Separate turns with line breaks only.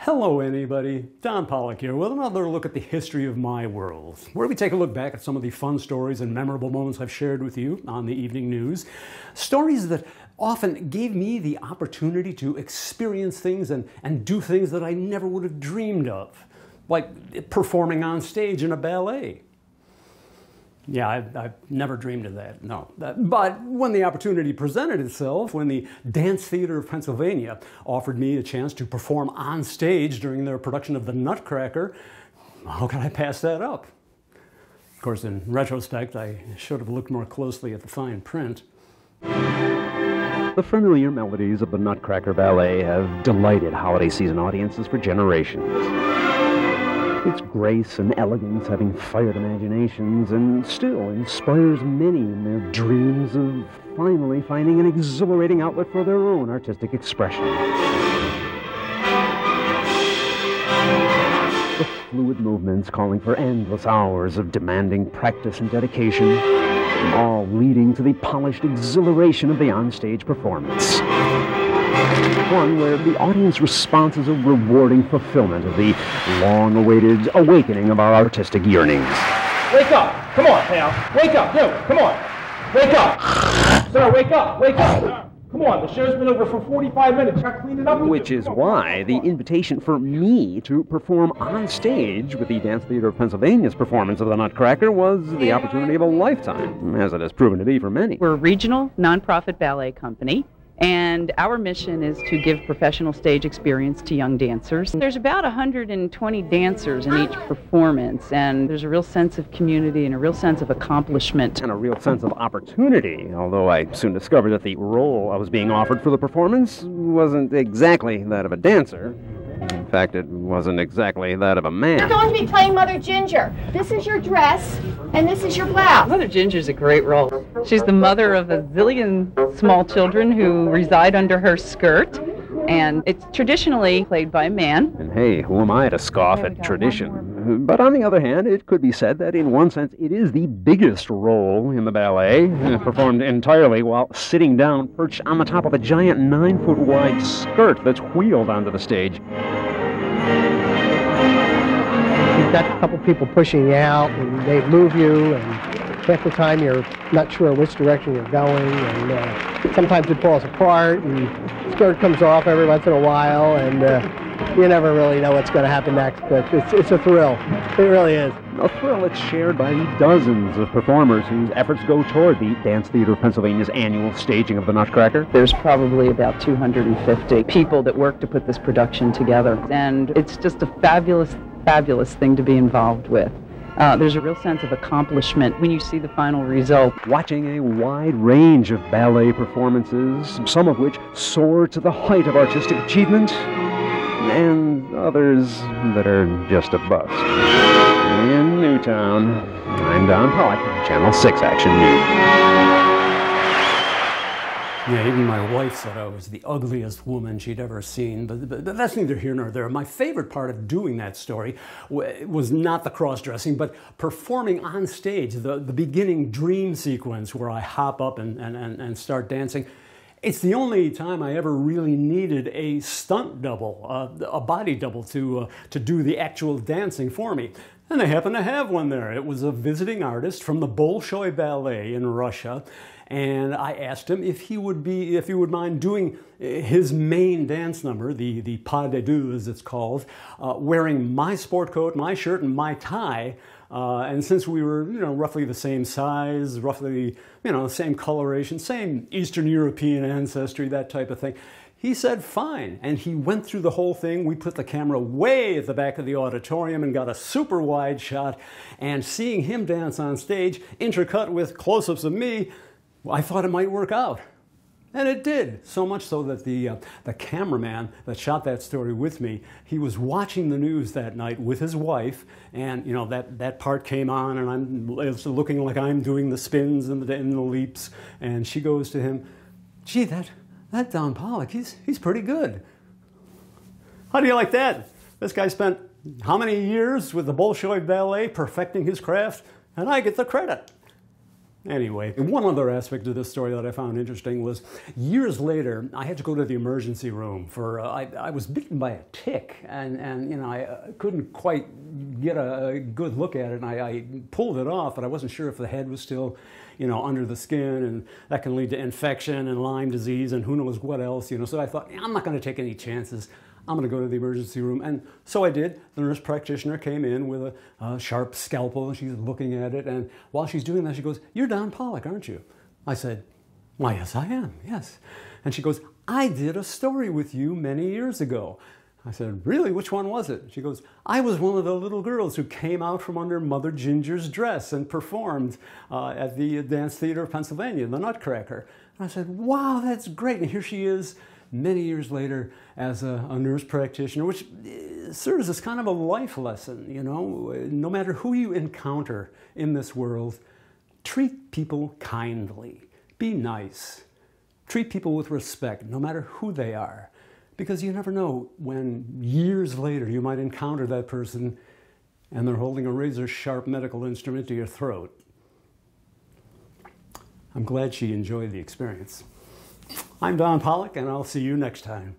Hello anybody, Don Polec here with another look at the history of my world, where we take a look back at some of the fun stories and memorable moments I've shared with you on the evening news. Stories that often gave me the opportunity to experience things and do things that I never would have dreamed of, like performing on stage in a ballet. Yeah, I've never dreamed of that, no. But when the opportunity presented itself, when the Dance Theater of Pennsylvania offered me a chance to perform on stage during their production of the Nutcracker, how could I pass that up? Of course, in retrospect, I should have looked more closely at the fine print.
The familiar melodies of the Nutcracker Ballet have delighted holiday season audiences for generations. Its grace and elegance having fired imaginations and still inspires many in their dreams of finally finding an exhilarating outlet for their own artistic expression. The fluid movements calling for endless hours of demanding practice and dedication, all leading to the polished exhilaration of the onstage performance. One where the audience response is a rewarding fulfillment of the long-awaited awakening of our artistic yearnings.
Wake up! Come on, pal! Wake up! You! Come on! Wake up! Sir, wake up! Wake up! Come on, the show's been over for 45 minutes. Got to clean it up.
Which is why the invitation for me to perform on stage with the Dance Theater of Pennsylvania's performance of the Nutcracker was the opportunity of a lifetime, as it has proven to be for many.
We're a regional nonprofit ballet company, and our mission is to give professional stage experience to young dancers. There's about 120 dancers in each performance, and there's a real sense of community and a real sense of accomplishment.
And a real sense of opportunity, although I soon discovered that the role I was being offered for the performance wasn't exactly that of a dancer. In fact, it wasn't exactly that of a man.
You're going to be playing Mother Ginger. This is your dress, and this is your blouse.
Mother Ginger's a great role. She's the mother of a zillion small children who reside under her skirt, and it's traditionally played by a man.
And hey, who am I to scoff at tradition? But on the other hand, it could be said that in one sense it is the biggest role in the ballet, performed entirely while sitting down perched on the top of a giant 9-foot wide skirt that's wheeled onto the stage.
You've got a couple people pushing you out, and they move you, and half the time you're not sure which direction you're going, and sometimes it falls apart, and the skirt comes off every once in a while, and you never really know what's going to happen next, but it's a thrill. It really is.
A thrill that's shared by the dozens of performers whose efforts go toward the Dance Theater of Pennsylvania's annual staging of the Nutcracker.
There's probably about 250 people that work to put this production together, and it's just a fabulous thing to be involved with. There's a real sense of accomplishment when you see the final result.
Watching a wide range of ballet performances, some of which soar to the height of artistic achievement, and others that are just a bust. In Newtown, I'm Don Polec, Channel 6 Action News.
Yeah, even my wife said I was the ugliest woman she'd ever seen, but that's neither here nor there. My favorite part of doing that story was not the cross-dressing, but performing on stage, the beginning dream sequence where I hop up and start dancing. It's the only time I ever really needed a stunt double, a body double to do the actual dancing for me. And they happened to have one there. It was a visiting artist from the Bolshoi Ballet in Russia. And I asked him if he would mind doing his main dance number, the pas de deux as it's called, wearing my sport coat, my shirt, and my tie. And since we were, roughly the same size, roughly, same coloration, same Eastern European ancestry, that type of thing, he said fine. And he went through the whole thing. We put the camera way at the back of the auditorium and got a super wide shot. And seeing him dance on stage, intercut with close-ups of me, I thought it might work out. And it did, so much so that the cameraman that shot that story with me, he was watching the news that night with his wife, and that part came on, and I'm looking like I'm doing the spins and the leaps, and she goes to him, "Gee, that Don Polec, he's pretty good. How do you like that? This guy spent how many years with the Bolshoi Ballet perfecting his craft, and I get the credit." Anyway, one other aspect of this story that I found interesting was years later, I had to go to the emergency room for, I was bitten by a tick, and you know, I couldn't quite get a good look at it, and I pulled it off, but I wasn't sure if the head was still, you know, under the skin, and that can lead to infection and Lyme disease and who knows what else, you know. So I thought, I'm not going to take any chances. I'm going to go to the emergency room. And so I did. The nurse practitioner came in with a sharp scalpel, and she's looking at it. And while she's doing that, she goes, "You're Don Polec, aren't you?" I said, "Why, yes, I am, yes." And she goes, "I did a story with you many years ago." I said, "Really? Which one was it?" She goes, "I was one of the little girls who came out from under Mother Ginger's dress and performed at the Dance Theater of Pennsylvania, the Nutcracker." And I said, "Wow, that's great." And here she is many years later as a nurse practitioner, which serves as kind of a life lesson, you know. No matter who you encounter in this world, treat people kindly, be nice, treat people with respect, no matter who they are, because you never know when years later you might encounter that person and they're holding a razor-sharp medical instrument to your throat. I'm glad she enjoyed the experience. I'm Don Polec, and I'll see you next time.